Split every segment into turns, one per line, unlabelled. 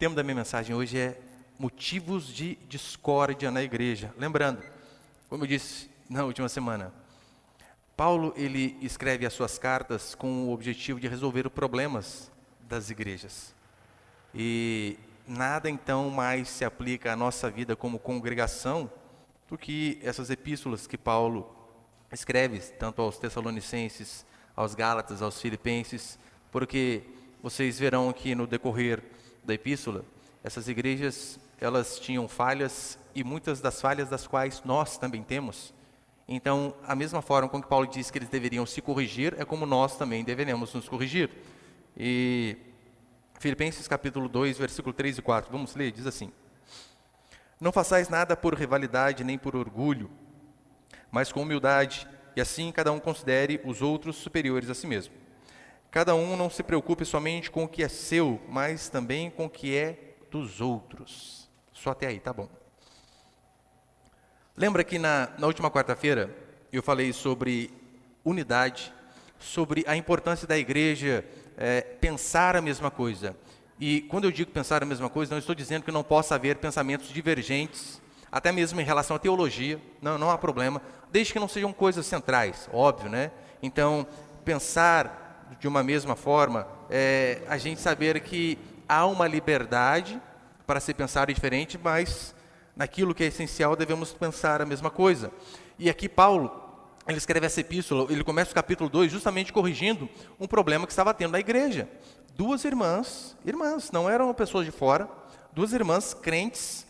tema da minha mensagem hoje é motivos de discórdia na igreja. Lembrando, como eu disse na última semana, Paulo ele escreve as suas cartas com o objetivo de resolver os problemas das igrejas. E nada então mais se aplica à nossa vida como congregação do que essas epístolas que Paulo escreve, tanto aos Tessalonicenses, aos Gálatas, aos Filipenses, porque vocês verão que no decorrer da epístola, essas igrejas, elas tinham falhas e muitas das falhas das quais nós também temos. Então, a mesma forma com que Paulo diz que eles deveriam se corrigir, é como nós também deveremos nos corrigir. E Filipenses capítulo 2, versículo 3 e 4, vamos ler, diz assim: Não façais nada por rivalidade nem por orgulho, mas com humildade, e assim cada um considere os outros superiores a si mesmo. Cada um não se preocupe somente com o que é seu, mas também com o que é dos outros. Só até aí, tá bom. Lembra que na última quarta-feira eu falei sobre unidade, sobre a importância da igreja pensar a mesma coisa. E quando eu digo pensar a mesma coisa, não estou dizendo que não possa haver pensamentos divergentes, até mesmo em relação à teologia, não há problema, desde que não sejam coisas centrais, óbvio, né? Então, pensar de uma mesma forma, a gente saber que há uma liberdade para se pensar diferente, mas naquilo que é essencial devemos pensar a mesma coisa. E aqui Paulo, ele escreve essa epístola, ele começa o capítulo 2 justamente corrigindo um problema que estava tendo na igreja. Duas irmãs, não eram pessoas de fora, duas irmãs crentes,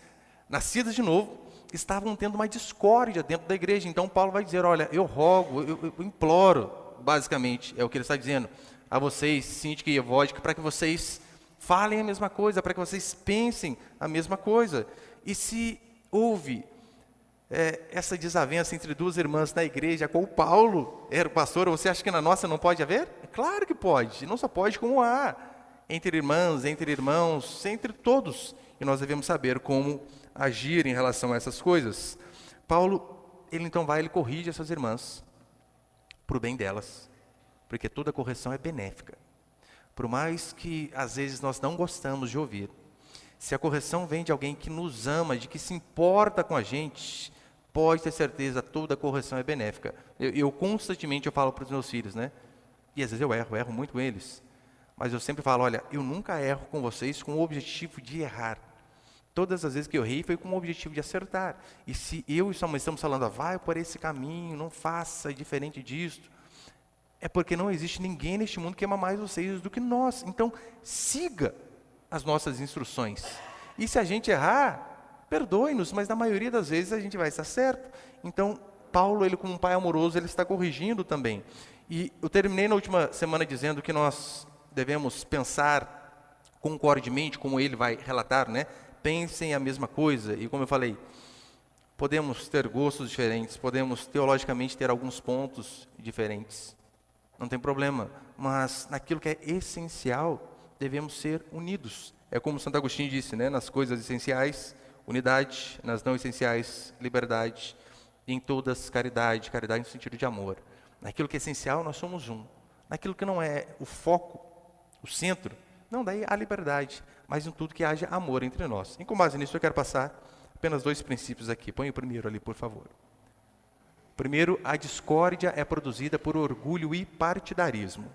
nascidas de novo, estavam tendo uma discórdia dentro da igreja. Então Paulo vai dizer, olha, eu rogo, eu imploro, basicamente, é o que ele está dizendo, a vocês, Síntica e Evódica, para que vocês falem a mesma coisa, para que vocês pensem a mesma coisa. E se houve essa desavença entre duas irmãs na igreja, a qual Paulo era o pastor, você acha que na nossa não pode haver? É claro que pode, não só pode como há, entre irmãs, entre irmãos, entre todos. E nós devemos saber como agir em relação a essas coisas. Paulo, ele corrige essas irmãs, para o bem delas, porque toda correção é benéfica. Por mais que às vezes nós não gostamos de ouvir, se a correção vem de alguém que nos ama, de que se importa com a gente, pode ter certeza, toda correção é benéfica. Eu constantemente falo para os meus filhos, né? E às vezes eu erro muito com eles. Mas eu sempre falo, olha, eu nunca erro com vocês com o objetivo de errar. Todas as vezes que eu errei foi com o objetivo de acertar. E se eu e sua mãe estamos falando, vai por esse caminho, não faça diferente disso, é porque não existe ninguém neste mundo que ama mais vocês do que nós. Então, siga as nossas instruções. E se a gente errar, perdoe-nos, mas na maioria das vezes a gente vai estar certo. Então, Paulo, ele como um pai amoroso, ele está corrigindo também. E eu terminei na última semana dizendo que nós devemos pensar concordemente, como ele vai relatar, né? Pensem a mesma coisa. E como eu falei, podemos ter gostos diferentes, podemos teologicamente ter alguns pontos diferentes. Não tem problema, mas naquilo que é essencial, devemos ser unidos. É como Santo Agostinho disse, né? Nas coisas essenciais, unidade, nas não essenciais, liberdade, e em todas, caridade no sentido de amor. Naquilo que é essencial, nós somos um. Naquilo que não é o foco, o centro, não, daí há liberdade, mas em tudo que haja amor entre nós. E com base nisso, eu quero passar apenas 2 princípios aqui. Põe o primeiro ali, por favor. Primeiro, a discórdia é produzida por orgulho e partidarismo.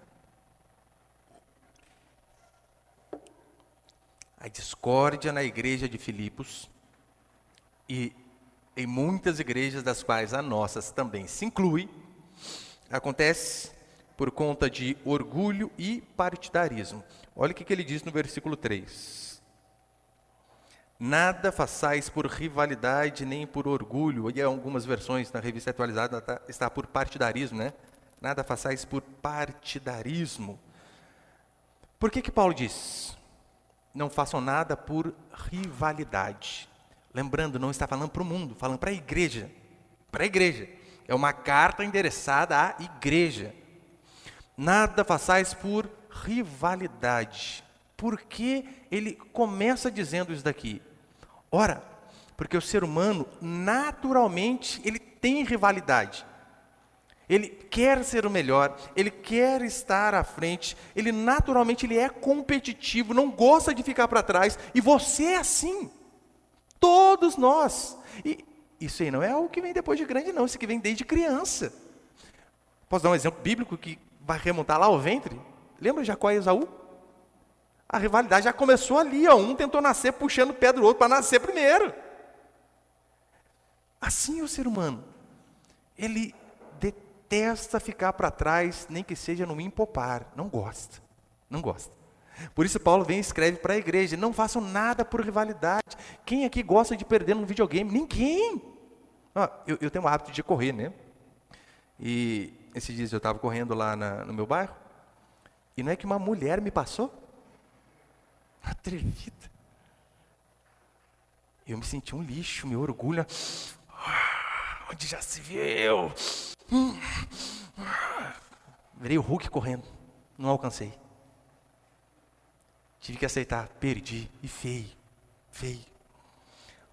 A discórdia na igreja de Filipos e em muitas igrejas das quais a nossa também se inclui, acontece por conta de orgulho e partidarismo. Olha o que ele diz no versículo 3. Nada façais por rivalidade nem por orgulho. E em algumas versões na revista atualizada está por partidarismo, né? Nada façais por partidarismo. Por que Paulo diz? Não façam nada por rivalidade. Lembrando, não está falando para o mundo, falando para a igreja. Para a igreja. É uma carta endereçada à igreja. Nada façais por rivalidade. Por que ele começa dizendo isso daqui? Ora, porque o ser humano, naturalmente, ele tem rivalidade. Ele quer ser o melhor, ele quer estar à frente, ele naturalmente ele é competitivo, não gosta de ficar para trás, e você é assim. Todos nós. E isso aí não é algo que vem depois de grande, não, isso aqui vem desde criança. Posso dar um exemplo bíblico que vai remontar lá ao ventre? Lembra Jacó e Esaú? A rivalidade já começou ali, ó. Um tentou nascer puxando o pé do outro para nascer primeiro. Assim é o ser humano. Ele detesta ficar para trás, nem que seja no impopar. Não gosta. Não gosta. Por isso Paulo vem e escreve para a igreja: não façam nada por rivalidade. Quem aqui gosta de perder num videogame? Ninguém. Eu tenho o hábito de correr, né? E esses dias eu estava correndo lá no meu bairro, e não é que uma mulher me passou? Atrevida. Eu me senti um lixo, meu orgulho. Onde já se viu? Virei o Hulk correndo. Não alcancei. Tive que aceitar. Perdi. E feio. Feio.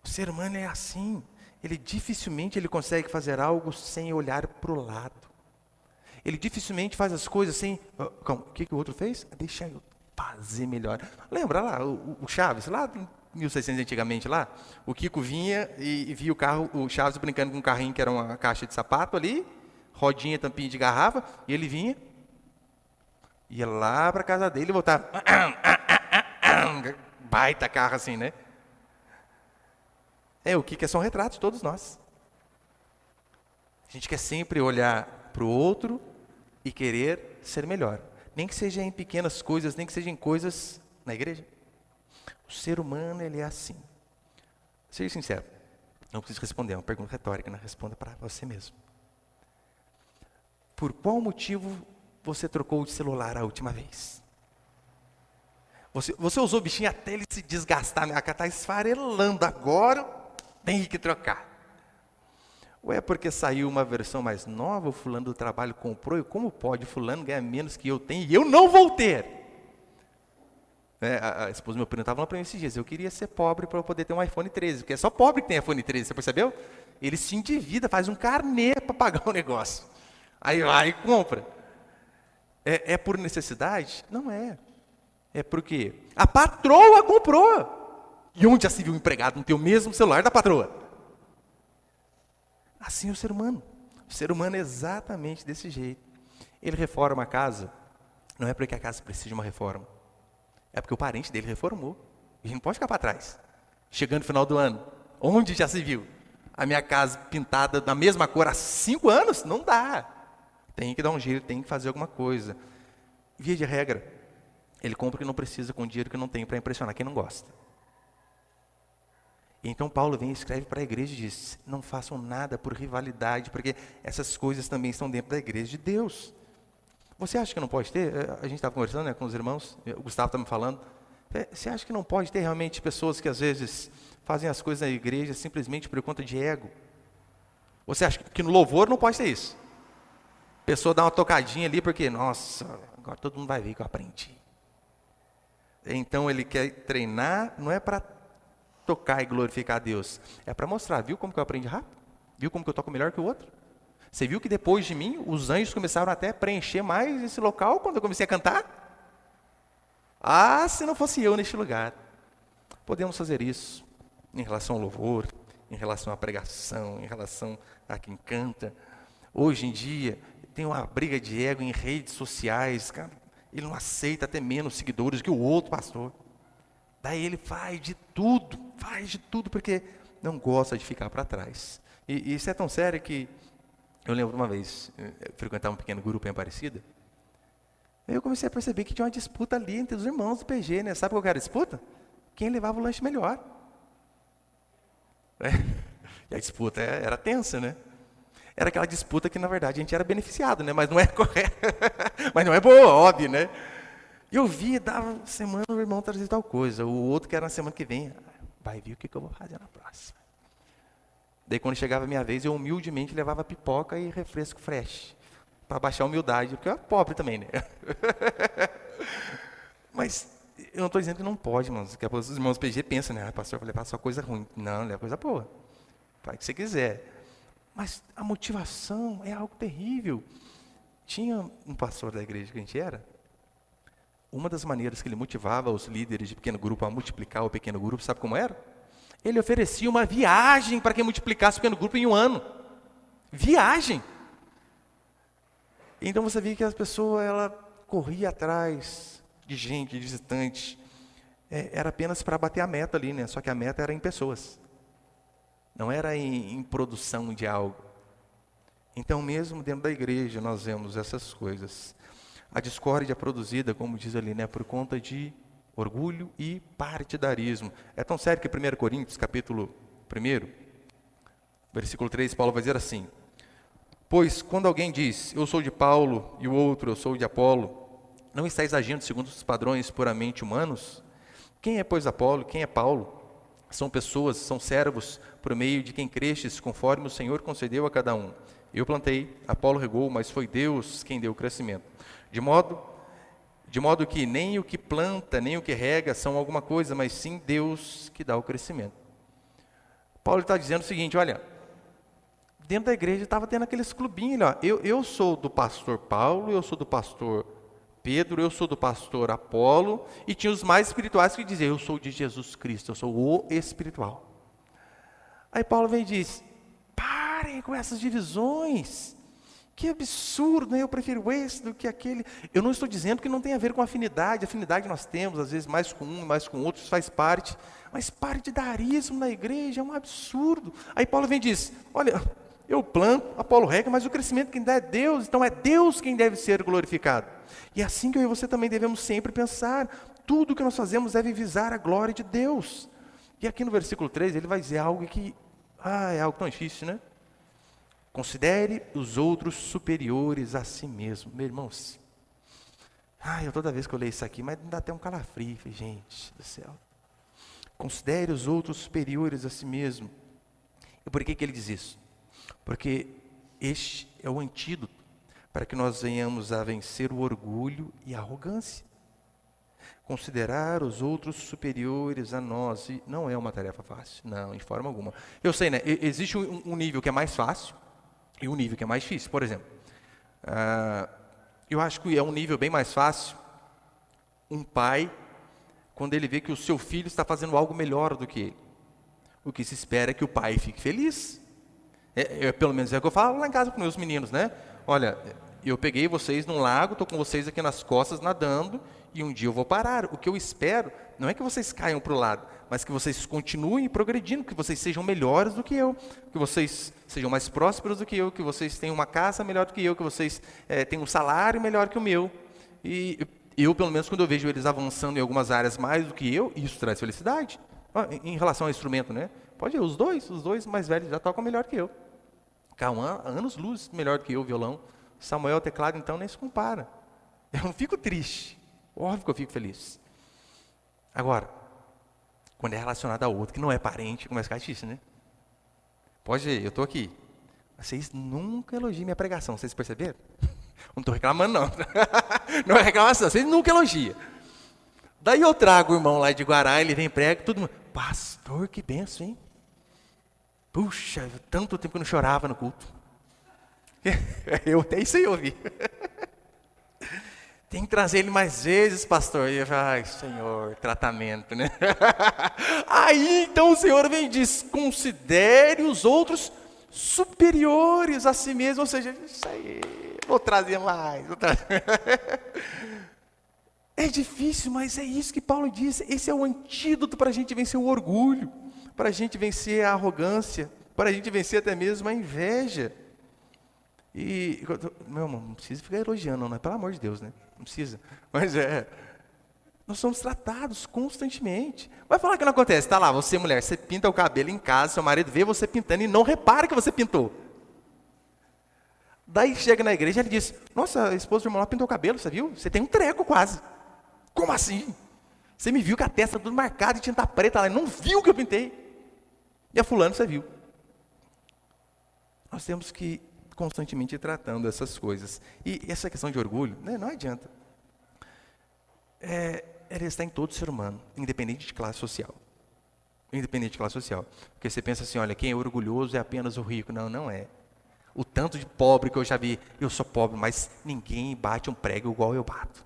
O ser humano é assim. Ele dificilmente consegue fazer algo sem olhar para o lado. Ele dificilmente faz as coisas sem... O que o outro fez? Deixa eu fazer melhor. Lembra lá, o Chaves, lá em 1600 antigamente lá, o Kiko vinha e via o Chaves brincando com um carrinho que era uma caixa de sapato ali, rodinha, tampinha de garrafa, e ele vinha, ia lá para casa dele e voltava. Baita carro assim, né? O Kiko é só um retrato de todos nós. A gente quer sempre olhar para o outro e querer ser melhor. Nem que seja em pequenas coisas, nem que seja em coisas na igreja. O ser humano, ele é assim. Seja sincero. Não preciso responder, é uma pergunta retórica, né? Responda para você mesmo. Por qual motivo você trocou de celular a última vez? Você usou o bichinho até ele se desgastar, a cara está esfarelando, agora tem que trocar. Ou é porque saiu uma versão mais nova, o fulano do trabalho comprou, e como pode o fulano ganhar menos que eu tenho e eu não vou ter? A esposa do meu primo estava falando para mim esses dias: eu queria ser pobre para eu poder ter um iPhone 13, porque é só pobre que tem iPhone 13, você percebeu? Ele se endivida, faz um carnê para pagar o negócio. Aí vai e compra. É por necessidade? Não é. É porque a patroa comprou. E onde já se viu um empregado não ter o mesmo celular da patroa? Assim é o ser humano. O ser humano é exatamente desse jeito. Ele reforma a casa, não é porque a casa precisa de uma reforma. É porque o parente dele reformou. E a gente não pode ficar para trás. Chegando no final do ano, onde já se viu a minha casa pintada da mesma cor há 5 anos? Não dá. Tem que dar um jeito, tem que fazer alguma coisa. Via de regra, ele compra o que não precisa com dinheiro que não tem para impressionar quem não gosta. Então Paulo vem e escreve para a igreja e diz: não façam nada por rivalidade, porque essas coisas também estão dentro da igreja de Deus. Você acha que não pode ter? A gente estava conversando, né, com os irmãos, o Gustavo está me falando. Você acha que não pode ter realmente pessoas que às vezes fazem as coisas na igreja simplesmente por conta de ego? Você acha que no louvor não pode ter isso? A pessoa dá uma tocadinha ali porque, nossa, agora todo mundo vai ver que eu aprendi. Então ele quer treinar, não é para tocar e glorificar a Deus, é para mostrar: viu como que eu aprendi rápido? Viu como que eu toco melhor que o outro? Você viu que depois de mim, os anjos começaram até a preencher mais esse local quando eu comecei a cantar? Ah, se não fosse eu neste lugar. Podemos fazer isso em relação ao louvor, em relação à pregação, em relação a quem canta. Hoje em dia, tem uma briga de ego em redes sociais, cara. Ele não aceita ter menos seguidores que o outro pastor. Daí ele faz de tudo, porque não gosta de ficar para trás. E isso é tão sério que eu lembro uma vez, eu frequentava um pequeno grupo em Aparecida, aí eu comecei a perceber que tinha uma disputa ali entre os irmãos do PG, né? Sabe qual era a disputa? Quem levava o lanche melhor. E a disputa era tensa, né? Era aquela disputa que, na verdade, a gente era beneficiado, né? Mas não é correto. Mas não é boa, óbvio, né? E eu via, dava semana, o irmão trazia tal coisa. O outro que era na semana que vem, vai ver o que eu vou fazer na próxima. Daí, quando chegava a minha vez, eu humildemente levava pipoca e refresco fresh. Para baixar a humildade, porque eu era pobre também, né? Mas eu não estou dizendo que não pode, irmãos. Daqui a pouco os irmãos PG pensam, né? Pastor, vai levar só coisa ruim. Não, leva coisa boa. Faz o que você quiser. Mas a motivação é algo terrível. Tinha um pastor da igreja que a gente era, uma das maneiras que ele motivava os líderes de pequeno grupo a multiplicar o pequeno grupo, sabe como era? Ele oferecia uma viagem para quem multiplicasse o pequeno grupo em um ano. Viagem! Então você via que a pessoa, ela corria atrás de gente, de visitante. Era apenas para bater a meta ali, né? Só que a meta era em pessoas. Não era em produção de algo. Então, mesmo dentro da igreja, nós vemos essas coisas. A discórdia produzida, como diz ali, né? Por conta de orgulho e partidarismo. É tão sério que 1 Coríntios, capítulo 1, versículo 3, Paulo vai dizer assim: pois quando alguém diz, eu sou de Paulo, e o outro, eu sou de Apolo, não estáis agindo segundo os padrões puramente humanos? Quem é, pois, Apolo? Quem é Paulo? São pessoas, são servos, por meio de quem crestes, conforme o Senhor concedeu a cada um. Eu plantei, Apolo regou, mas foi Deus quem deu o crescimento. De modo que nem o que planta, nem o que rega são alguma coisa, mas sim Deus que dá o crescimento. Paulo está dizendo o seguinte, olha, dentro da igreja estava tendo aqueles clubinhos, ó, eu sou do pastor Paulo, eu sou do pastor Pedro, eu sou do pastor Apolo, e tinha os mais espirituais que diziam, eu sou de Jesus Cristo, eu sou o espiritual. Aí Paulo vem e diz, parem com essas divisões, que absurdo, né? Eu prefiro esse do que aquele. Eu não estou dizendo que não tem a ver com afinidade nós temos, às vezes mais com um, mais com outro, isso faz parte, mas partidarismo na igreja é um absurdo. Aí Paulo vem e diz, olha, eu planto, Apolo rega, mas o crescimento quem dá é Deus, então é Deus quem deve ser glorificado. E é assim que eu e você também devemos sempre pensar, tudo que nós fazemos deve visar a glória de Deus. E aqui no versículo 3, ele vai dizer algo que, é algo tão difícil, né? Considere os outros superiores a si mesmo. Meu irmão, eu toda vez que eu leio isso aqui, mas dá até um calafrio, gente do céu. Considere os outros superiores a si mesmo. E por que ele diz isso? Porque este é o antídoto para que nós venhamos a vencer o orgulho e a arrogância. Considerar os outros superiores a nós não é uma tarefa fácil, não, de forma alguma. Eu sei, né? Existe um nível que é mais fácil e um nível que é mais difícil. Por exemplo, eu acho que é um nível bem mais fácil um pai, quando ele vê que o seu filho está fazendo algo melhor do que ele. O que se espera é que o pai fique feliz. Pelo menos é o que eu falo lá em casa com meus meninos, né? Olha, eu peguei vocês num lago, estou com vocês aqui nas costas nadando, e um dia eu vou parar. O que eu espero não é que vocês caiam para o lado, mas que vocês continuem progredindo, que vocês sejam melhores do que eu, que vocês sejam mais prósperos do que eu, que vocês tenham uma casa melhor do que eu, que vocês tenham um salário melhor que o meu. E eu, pelo menos, quando eu vejo eles avançando em algumas áreas mais do que eu, isso traz felicidade. Em relação ao instrumento, né? Pode ir, os dois mais velhos já tocam melhor que eu. Cauã, anos-luz melhor do que eu, violão. Samuel, teclado, então, nem se compara. Eu não fico triste. Óbvio que eu fico feliz. Agora, quando é relacionado ao outro, que não é parente, começa a ficar difícil, né? Pode ir, eu estou aqui. Vocês nunca elogiam minha pregação, vocês perceberam? Não estou reclamando, não. Não é reclamação, vocês nunca elogiam. Daí eu trago o irmão lá de Guará, ele vem prega, todo mundo, pastor, que benção, hein? Puxa, tanto tempo que eu não chorava no culto. Eu até isso aí eu ouvi. Tem que trazer ele mais vezes, pastor. E eu falo, ai, Senhor, tratamento, né? Aí, então, o Senhor vem e diz, considere os outros superiores a si mesmo. Ou seja, isso aí, vou trazer mais. É difícil, mas é isso que Paulo diz. Esse é o antídoto para a gente vencer o orgulho, para a gente vencer a arrogância, para a gente vencer até mesmo a inveja. E, meu irmão, não precisa ficar elogiando, não é? Pelo amor de Deus, né? Não precisa. Mas nós somos tratados constantemente. Vai falar que não acontece. Está lá, você mulher, você pinta o cabelo em casa, seu marido vê você pintando e não repara que você pintou. Daí chega na igreja e ele diz, nossa, a esposa do irmão lá pintou o cabelo, você viu? Você tem um treco quase. Como assim? Você me viu com a testa tudo marcada de tinta preta lá, não viu que eu pintei. E a fulano você viu. Nós temos que constantemente tratando essas coisas. E essa questão de orgulho, né, não adianta. Ele está em todo ser humano, independente de classe social. Independente de classe social. Porque você pensa assim, olha, quem é orgulhoso é apenas o rico. Não, não é. O tanto de pobre que eu já vi. Eu sou pobre, mas ninguém bate um prego igual eu bato.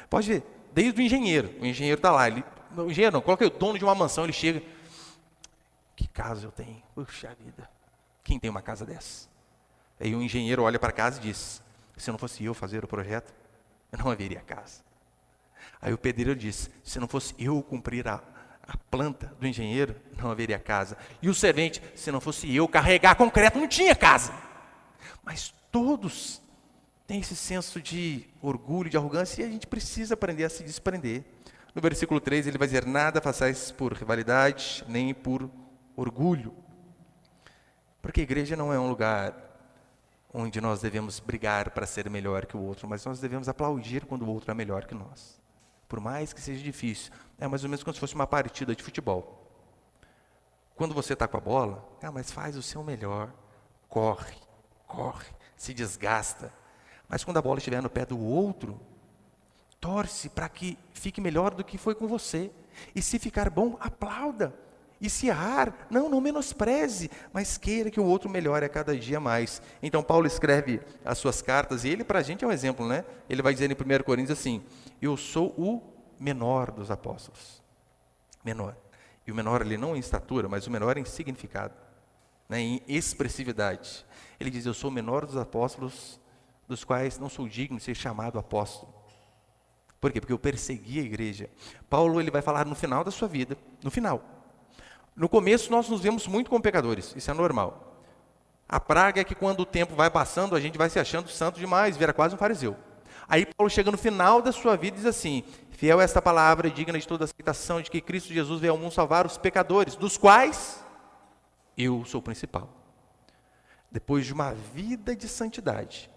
Pode ver, desde o engenheiro. O engenheiro está lá. O engenheiro não, coloca aí o dono de uma mansão, ele chega. Que casa eu tenho? Puxa vida. Quem tem uma casa dessa? Aí o engenheiro olha para a casa e diz, se não fosse eu fazer o projeto, não haveria casa. Aí o pedreiro diz, se não fosse eu cumprir a planta do engenheiro, não haveria casa. E o servente, se não fosse eu carregar concreto, não tinha casa. Mas todos têm esse senso de orgulho, de arrogância, e a gente precisa aprender a se desprender. No versículo 3 ele vai dizer, nada façais por rivalidade, nem por orgulho. Porque a igreja não é um lugar onde nós devemos brigar para ser melhor que o outro, mas nós devemos aplaudir quando o outro é melhor que nós. Por mais que seja difícil. É mais ou menos como se fosse uma partida de futebol. Quando você está com a bola, mas faz o seu melhor. Corre, se desgasta. Mas quando a bola estiver no pé do outro, torce para que fique melhor do que foi com você. E se ficar bom, aplauda. E se errar, não menospreze, mas queira que o outro melhore a cada dia mais. Então Paulo escreve as suas cartas, e ele para a gente é um exemplo, né? Ele vai dizer em 1 Coríntios assim, eu sou o menor dos apóstolos. Menor. E o menor ali não em estatura, mas o menor em significado, né? Em expressividade. Ele diz, eu sou o menor dos apóstolos, dos quais não sou digno de ser chamado apóstolo. Por quê? Porque eu persegui a igreja. Paulo ele vai falar no final da sua vida, no final. No começo nós nos vemos muito como pecadores, isso é normal. A praga é que quando o tempo vai passando, a gente vai se achando santo demais, vira quase um fariseu. Aí Paulo chega no final da sua vida e diz assim, fiel é esta palavra, digna de toda aceitação, de que Cristo Jesus veio ao mundo salvar os pecadores, dos quais eu sou o principal. Depois de uma vida de santidade,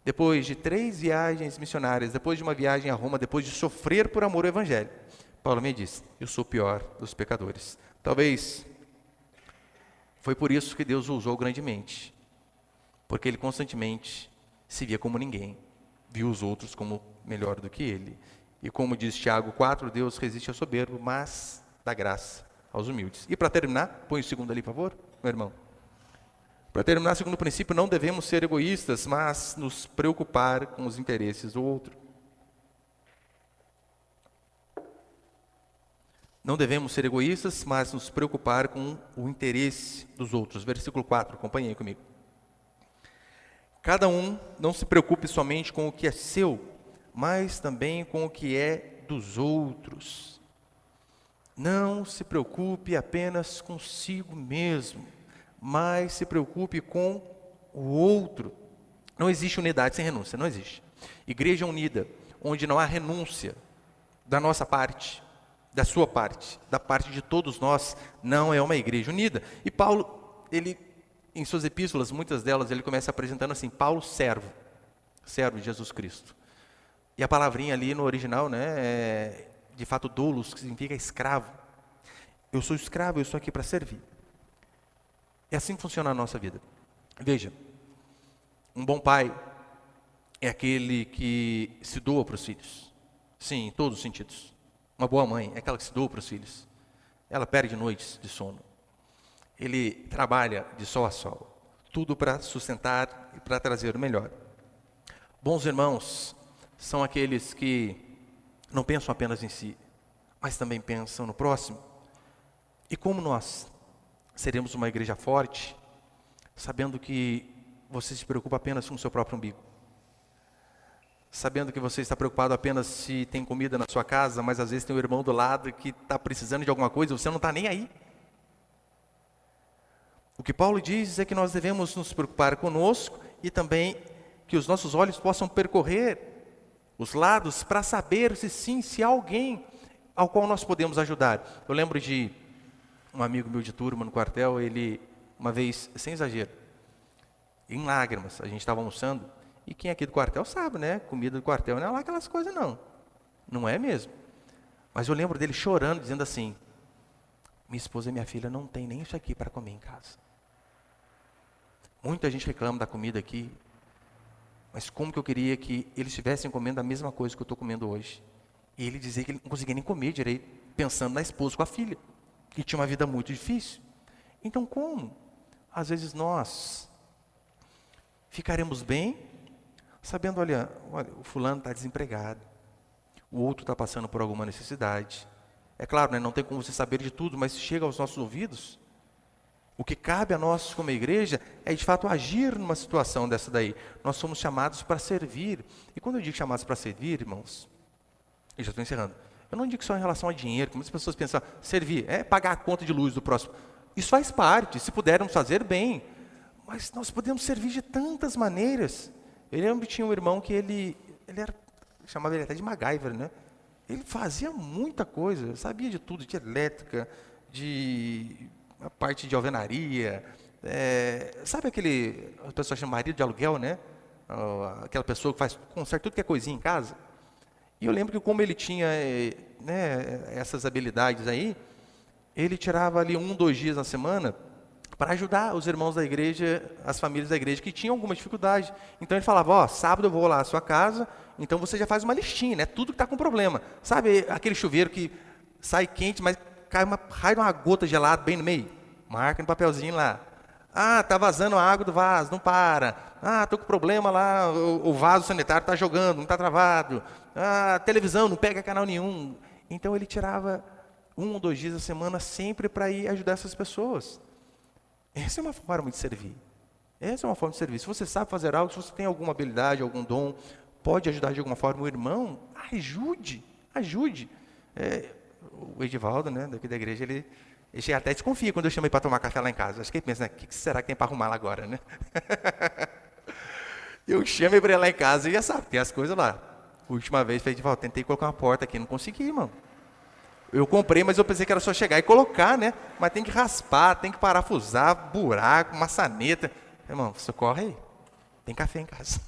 depois de 3 viagens missionárias, depois de uma viagem a Roma, depois de sofrer por amor ao Evangelho, Paulo me diz, eu sou o pior dos pecadores. Talvez foi por isso que Deus o usou grandemente, porque ele constantemente se via como ninguém, viu os outros como melhor do que ele. E como diz Tiago 4, Deus resiste ao soberbo, mas dá graça aos humildes. E para terminar, põe o segundo ali, por favor, meu irmão. Para terminar, segundo princípio, não devemos ser egoístas, mas nos preocupar com os interesses do outro. Não devemos ser egoístas, mas nos preocupar com o interesse dos outros. Versículo 4, acompanhe comigo. Cada um não se preocupe somente com o que é seu, mas também com o que é dos outros. Não se preocupe apenas consigo mesmo, mas se preocupe com o outro. Não existe unidade sem renúncia, não existe. Igreja unida, onde não há renúncia da nossa parte, da sua parte, da parte de todos nós, não é uma igreja unida. E Paulo, ele, em suas epístolas, muitas delas, ele começa apresentando assim, Paulo servo de Jesus Cristo. E a palavrinha ali no original, né, é de fato doulos, que significa escravo. Eu sou escravo, eu estou aqui para servir. É assim que funciona a nossa vida. Veja, um bom pai é aquele que se doa para os filhos. Sim, em todos os sentidos. Uma boa mãe é aquela que se doa para os filhos. Ela perde noites de sono. Ele trabalha de sol a sol. Tudo para sustentar e para trazer o melhor. Bons irmãos são aqueles que não pensam apenas em si, mas também pensam no próximo. E como nós seremos uma igreja forte, sabendo que você se preocupa apenas com o seu próprio umbigo? Sabendo que você está preocupado apenas se tem comida na sua casa, mas às vezes tem um irmão do lado que está precisando de alguma coisa, você não está nem aí. O que Paulo diz é que nós devemos nos preocupar conosco e também que os nossos olhos possam percorrer os lados para saber se sim, se há alguém ao qual nós podemos ajudar. Eu lembro de um amigo meu de turma no quartel, ele, uma vez, sem exagero, em lágrimas, a gente estava almoçando, e quem aqui do quartel sabe, né? Comida do quartel não é lá aquelas coisas, não. Não é mesmo. Mas eu lembro dele chorando, dizendo assim, minha esposa e minha filha não tem nem isso aqui para comer em casa. Muita gente reclama da comida aqui, mas como que eu queria que eles estivessem comendo a mesma coisa que eu estou comendo hoje. E ele dizia que ele não conseguia nem comer direito, pensando na esposa com a filha, que tinha uma vida muito difícil. Então como? Às vezes nós Ficaremos bem sabendo, olha, o fulano está desempregado, o outro está passando por alguma necessidade. É claro, né, não tem como você saber de tudo, mas chega aos nossos ouvidos. O que cabe a nós como igreja é de fato agir numa situação dessa daí. Nós somos chamados para servir. E quando eu digo chamados para servir, irmãos, eu já estou encerrando. Eu não digo só em relação a dinheiro, como as pessoas pensam, servir, é pagar a conta de luz do próximo. Isso faz parte, se pudermos fazer bem. Mas nós podemos servir de tantas maneiras. Eu lembro que tinha um irmão que ele era, chamava ele até de MacGyver, né? Ele fazia muita coisa, sabia de tudo, de elétrica, de a parte de alvenaria, sabe aquele, a pessoa chama marido de aluguel, né? Aquela pessoa que faz, conserta tudo que é coisinha em casa. E eu lembro que como ele tinha essas habilidades aí, ele tirava ali 2 dias na semana para ajudar os irmãos da igreja, as famílias da igreja que tinham alguma dificuldade. Então ele falava, ó, sábado eu vou lá à sua casa, então você já faz uma listinha, né? Tudo que está com problema. Sabe aquele chuveiro que sai quente, mas cai raio de uma gota gelada bem no meio? Marca no papelzinho lá. Ah, está vazando a água do vaso, não para. Ah, estou com problema lá, o vaso sanitário está jogando, não está travado. Ah, a televisão não pega canal nenhum. Então ele tirava 1 ou 2 dias da semana sempre para ir ajudar essas pessoas. Essa é uma forma de servir. Essa é uma forma de servir. Se você sabe fazer algo, se você tem alguma habilidade, algum dom, pode ajudar de alguma forma o irmão, ajude. O Edivaldo, né, daqui da igreja, ele até desconfia quando eu chamo ele para tomar café lá em casa. Acho que ele pensa, né, o que será que tem para arrumar lá agora, né? Eu chamo ele para ir lá em casa e já sabe, tem as coisas lá. A última vez, falei, Edivaldo, tentei colocar uma porta aqui, não consegui, irmão. Eu comprei, mas eu pensei que era só chegar e colocar, né? Mas tem que raspar, tem que parafusar, buraco, maçaneta. Irmão, socorre aí. Tem café em casa.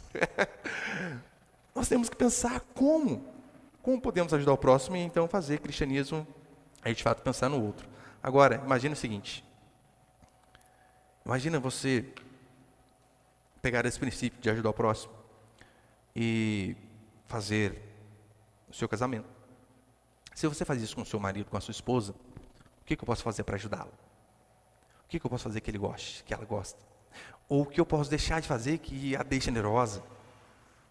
Nós temos que pensar como podemos ajudar o próximo e então fazer cristianismo, aí de fato pensar no outro. Agora, imagina o seguinte. Imagina você pegar esse princípio de ajudar o próximo e fazer o seu casamento. Se você faz isso com o seu marido, com a sua esposa, o que eu posso fazer para ajudá-lo? O que eu posso fazer que ele goste, que ela gosta? Ou o que eu posso deixar de fazer que a deixe nervosa?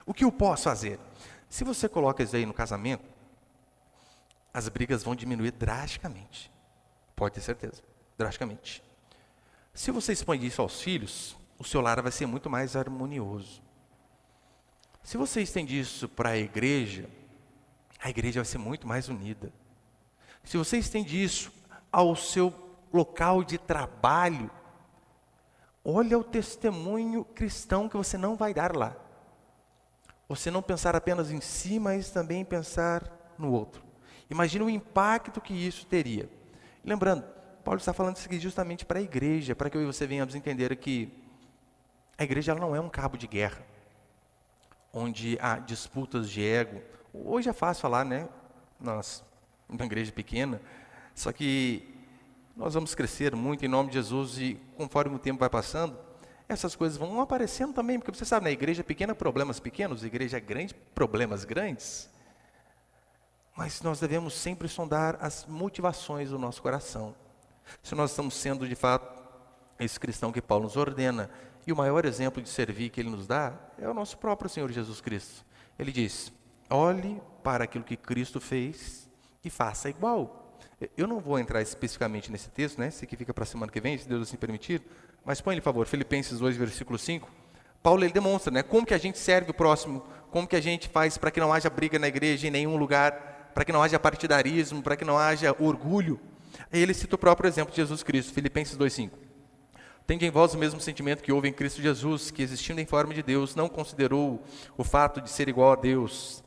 O que eu posso fazer? Se você coloca isso aí no casamento, as brigas vão diminuir drasticamente. Pode ter certeza, drasticamente. Se você expande isso aos filhos, o seu lar vai ser muito mais harmonioso. Se você estende isso para a igreja vai ser muito mais unida. Se você estende isso ao seu local de trabalho, olha o testemunho cristão que você não vai dar lá. Você não pensar apenas em si, mas também pensar no outro. Imagina o impacto que isso teria. Lembrando, Paulo está falando isso aqui justamente para a igreja, para que eu e você venhamos entender que a igreja ela não é um cabo de guerra, onde há disputas de ego. Hoje é fácil falar, né? Nós, uma igreja pequena, só que nós vamos crescer muito em nome de Jesus e conforme o tempo vai passando, essas coisas vão aparecendo também, porque você sabe, na igreja pequena, problemas pequenos, igreja grande, problemas grandes. Mas nós devemos sempre sondar as motivações do nosso coração. Se nós estamos sendo, de fato, esse cristão que Paulo nos ordena, e o maior exemplo de servir que ele nos dá é o nosso próprio Senhor Jesus Cristo. Ele diz, olhe para aquilo que Cristo fez e faça igual. Eu não vou entrar especificamente nesse texto, né? Esse aqui fica para a semana que vem, se Deus assim permitir. Mas põe, por favor, Filipenses 2, versículo 5. Paulo, ele demonstra, né? Como que a gente serve o próximo, como que a gente faz para que não haja briga na igreja em nenhum lugar, para que não haja partidarismo, para que não haja orgulho. Aí ele cita o próprio exemplo de Jesus Cristo, Filipenses 2, 5. Tende em vós o mesmo sentimento que houve em Cristo Jesus, que existindo em forma de Deus, não considerou o fato de ser igual a Deus,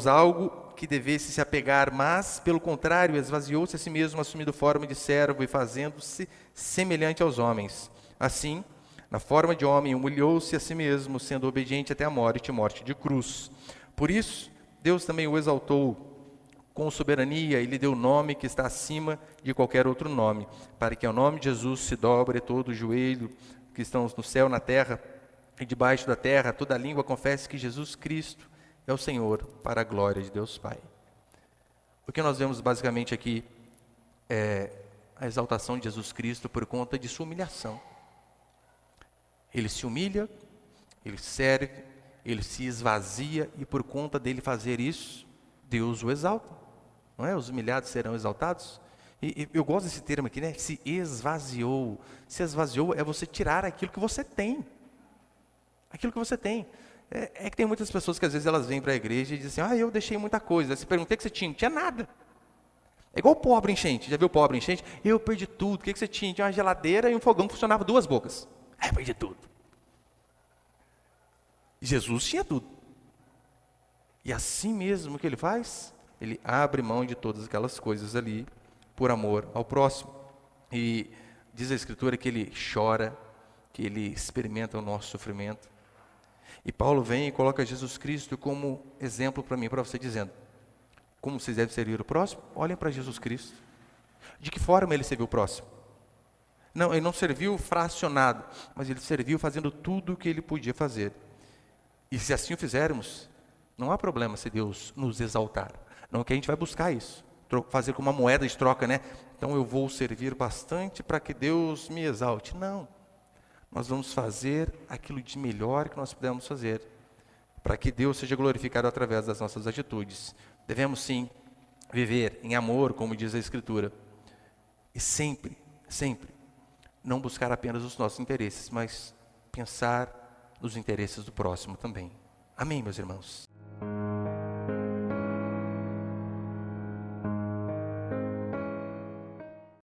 algo que devesse se apegar, mas, pelo contrário, esvaziou-se a si mesmo, assumindo forma de servo e fazendo-se semelhante aos homens. Assim, na forma de homem, humilhou-se a si mesmo, sendo obediente até a morte de cruz. Por isso, Deus também o exaltou com soberania e lhe deu o nome que está acima de qualquer outro nome, para que ao nome de Jesus se dobre todo o joelho que estão no céu, na terra e debaixo da terra, toda língua confesse que Jesus Cristo é o Senhor, para a glória de Deus Pai. O que nós vemos basicamente aqui é a exaltação de Jesus Cristo por conta de sua humilhação. Ele se humilha, ele serve, ele se esvazia, e por conta dele fazer isso, Deus o exalta. Não é? Os humilhados serão exaltados. E eu gosto desse termo aqui, né? Se esvaziou. Se esvaziou é você tirar aquilo que você tem. Aquilo que você tem. É que tem muitas pessoas que às vezes elas vêm para a igreja e dizem assim, eu deixei muita coisa. Aí você pergunta, o que você tinha? Não tinha nada. É igual o pobre enchente. Já viu o pobre enchente? Eu perdi tudo. O que você tinha? Tinha uma geladeira e um fogão que funcionava 2 bocas. Eu perdi tudo. Jesus tinha tudo. E assim mesmo que ele faz, ele abre mão de todas aquelas coisas ali, por amor ao próximo. E diz a Escritura que ele chora, que ele experimenta o nosso sofrimento. E Paulo vem e coloca Jesus Cristo como exemplo para mim, para você, dizendo, como vocês devem servir o próximo? Olhem para Jesus Cristo. De que forma ele serviu o próximo? Não, ele não serviu fracionado, mas ele serviu fazendo tudo o que ele podia fazer. E se assim o fizermos, não há problema se Deus nos exaltar. Não é que a gente vai buscar isso, fazer como uma moeda de troca, né? Então eu vou servir bastante para que Deus me exalte. Não. Nós vamos fazer aquilo de melhor que nós pudermos fazer, para que Deus seja glorificado através das nossas atitudes. Devemos sim viver em amor, como diz a Escritura, e sempre, sempre, não buscar apenas os nossos interesses, mas pensar nos interesses do próximo também. Amém, meus irmãos?